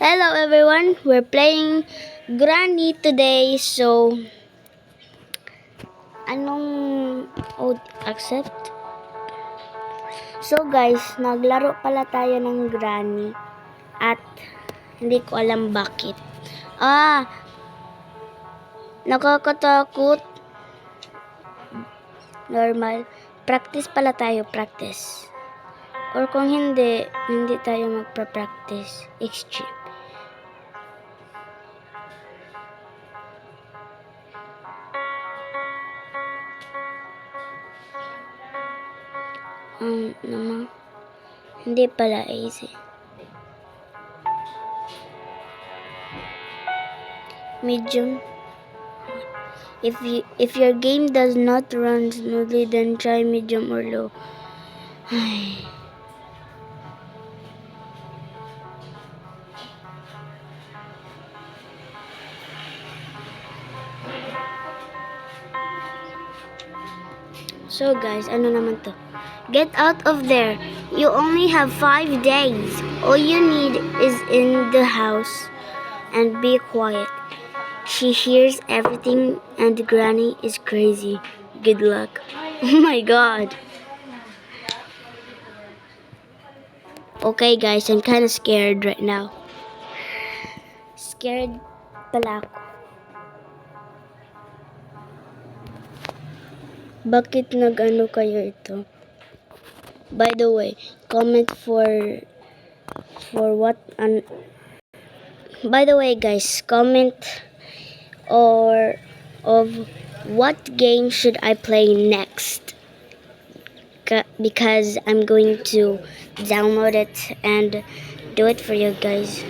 Hello everyone, we're playing Granny today. So, accept? So guys, naglaro pala tayo ng Granny at hindi ko alam bakit. Nakakatakot. Normal. Practice pala tayo, practice. Or kung hindi tayo magpa-practice. Extreme. Naman. Hindi pala easy. Medium. If your game does not run smoothly, then try medium or low. So guys, ano naman to? Get out of there. You only have 5 days. All you need is in the house and be quiet. She hears everything and Granny is crazy. Good luck. Oh my god. Okay guys, I'm kind of scared right now. Scared pala ako. Bakit nag-ano kayo ito? By the way, comment for what by the way guys, comment of what game should I play next? Because I'm going to download it and do it for you guys.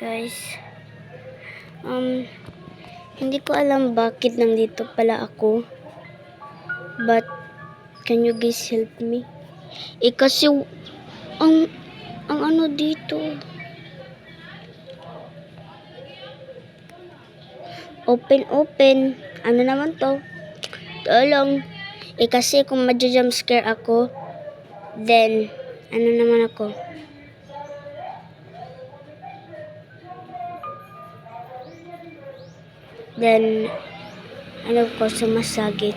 Guys, hindi ko alam bakit nandito pala ako. But, can you guys help me? Kasi, ang ano dito. Open. Ano naman to? Tolong. Kasi kung ma-jump scare ako, then, ano naman ako? Then, ano ko, sumasagit.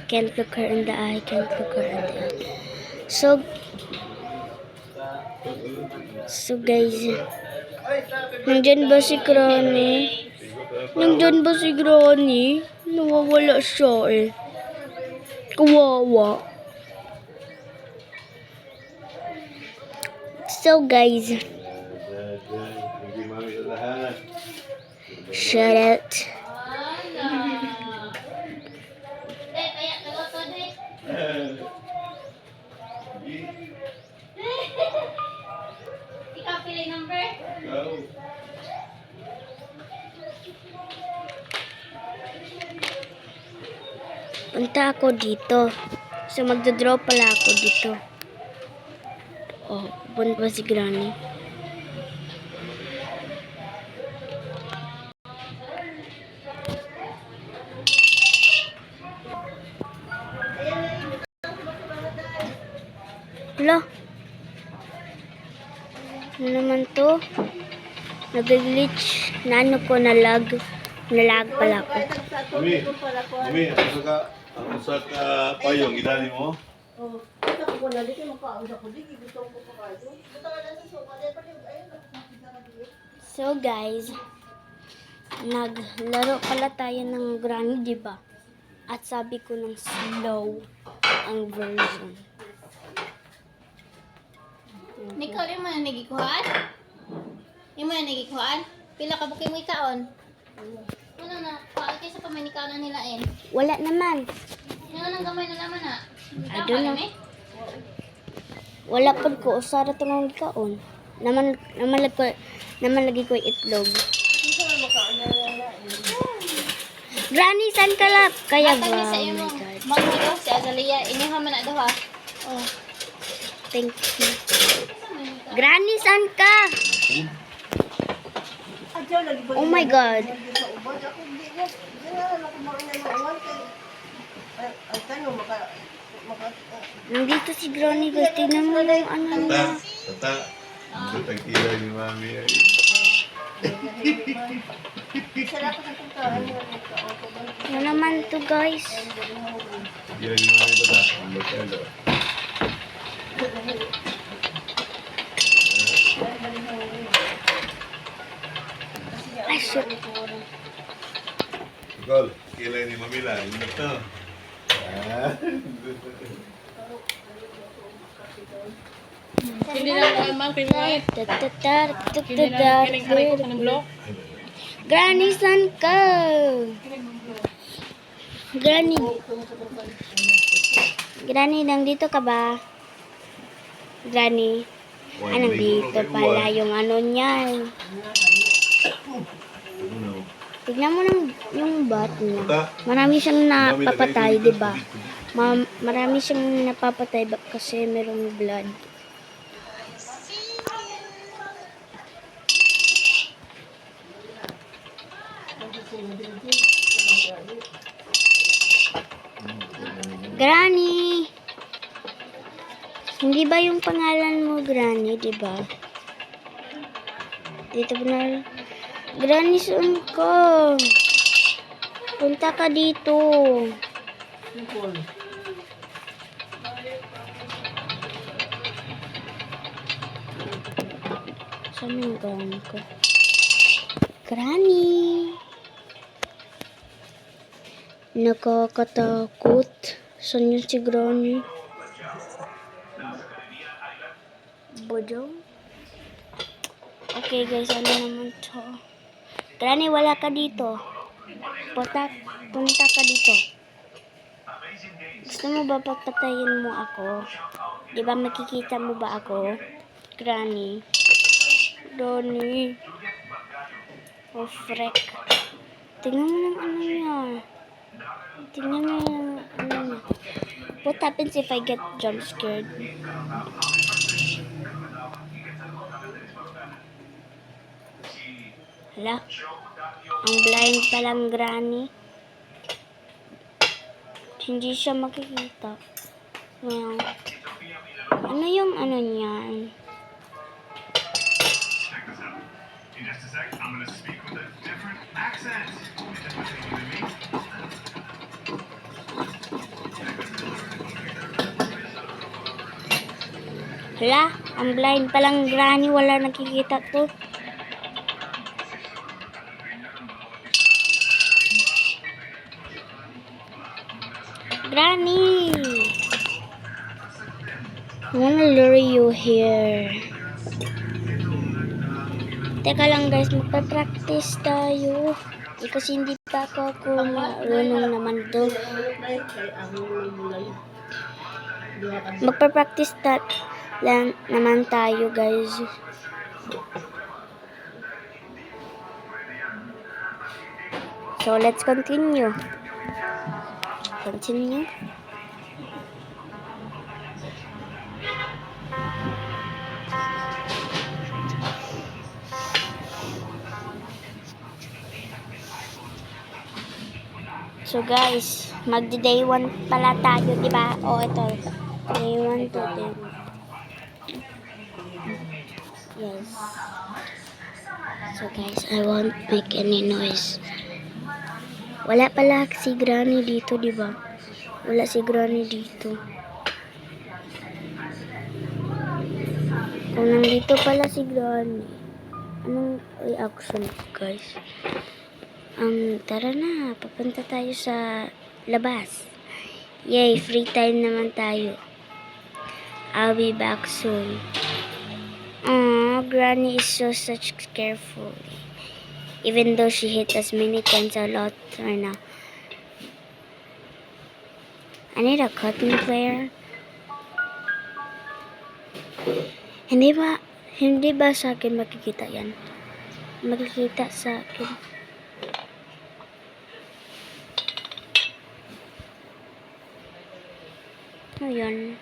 Can't look her in the eye, So guys, nandyan ba si Granny? Nawawala siya eh. Kawawa. So guys, shut it. Ikaw pili number? No. Punta ako dito. So magdodraw pala ako dito. Oh, punta pa si Granny. Hala. Ano naman to? Nag-glitch. Naano ko, nalag pala ako. Mami, ako sa payong, idali mo? So guys, naglaro pala tayo ng Granny, diba? At sabi ko ng slow ang version. Ikaw yung mga nagikuhan? Yung mga nagikuhan? Pila ka bukay mo ikaon? Ano na, paal kayo sa pamanikanan nila eh. Wala naman. Ano nang gamay na naman ha? I don't know. Wala pag ko, usara itong kaon. naman lagi ko itlog. Granny, saan ka lap? Kaya ba? Matang ni sa Oh imo. my God. Magmilo si Azalia. Iniha man na daw ha. Oh. Thank you. Granny, saan ka? Oh my God. Nandito si Granny, guys. Tignan mo yung ano niya. Tata. Ang tagkila ni Mami ay. Ano naman to, guys? Tagkila ni Mami ba ta? Ang bakalo. Ay, shit. Nicole, kilay ni Mami lang. Ano to? Ah. Hindi na ako ma'am, pinwait. Granny, saan ka? Granny. Granny, nandito ka ba? Granny. Ah, nandito pala yung ano niyan. Tignan mo yung bat niya. Marami siyang napapatay, di ba? Marami siyang napapatay kasi merong blood. Granny! Hindi ba yung pangalan mo, Granny, di ba? Dito ba na? Granny, saan ka? Punta ka dito. Saan yung Granny ko? Granny! Nakakatakot. Saan yun si Granny? Bodong? Okay guys, ano naman to? Granny, wala ka dito. Punta ka dito. Gusto mo ba papatayin mo ako? Di ba makikita mo ba ako? Granny. Granny. Oh, frick. Tingnan mo ng ano niya. Tingnan mo yung ano niya. What happens if I get jump scared? Hala. Ang blind palang Granny. Hindi siya makikita. Well, ano yung ano niyan? In just a sec, I'm gonna speak with a different accent. Hala, ang blind palang Granny. Wala nakikita to. Granny! I wanna lure you here. Teka lang guys, magpa-practice tayo. Kasi hindi pa ako marunong naman to. Magpa-practice lang naman tayo guys. So let's continue. Continue. So guys, magdi-day 1 pala tayo, di ba? Oh, ito. Day 1 to day 1. Yes. So guys, I won't make any noise. Wala pala si Granny dito, di ba? Wala si Granny dito. Kung nandito pala si Granny, anong reaction guys? Tara na, papunta tayo sa labas. Yay, free time naman tayo. I'll be back soon. Granny is such careful. Even though she hit us many times a lot right now. I need a cotton player. Hindi ba, Hindi ba sa akin makikita yan? Makikita sa akin. Ayan.